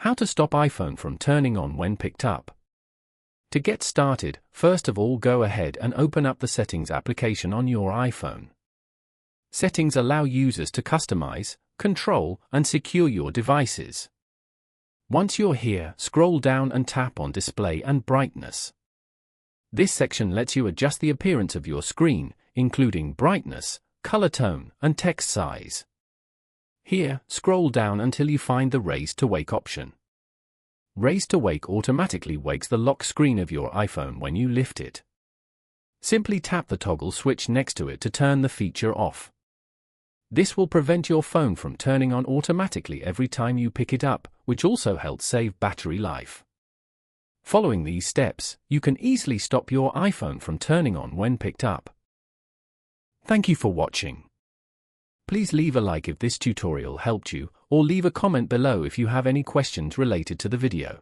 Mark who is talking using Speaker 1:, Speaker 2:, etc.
Speaker 1: How to stop iPhone from turning on when picked up. To get started, first of all go ahead and open up the Settings application on your iPhone. Settings allow users to customize, control, and secure your devices. Once you're here, scroll down and tap on Display and Brightness. This section lets you adjust the appearance of your screen, including brightness, color tone, and text size. Here, scroll down until you find the Raise to Wake option. Raise to Wake automatically wakes the lock screen of your iPhone when you lift it. Simply tap the toggle switch next to it to turn the feature off. This will prevent your phone from turning on automatically every time you pick it up, which also helps save battery life. Following these steps, you can easily stop your iPhone from turning on when picked up. Thank you for watching. Please leave a like if this tutorial helped you, or leave a comment below if you have any questions related to the video.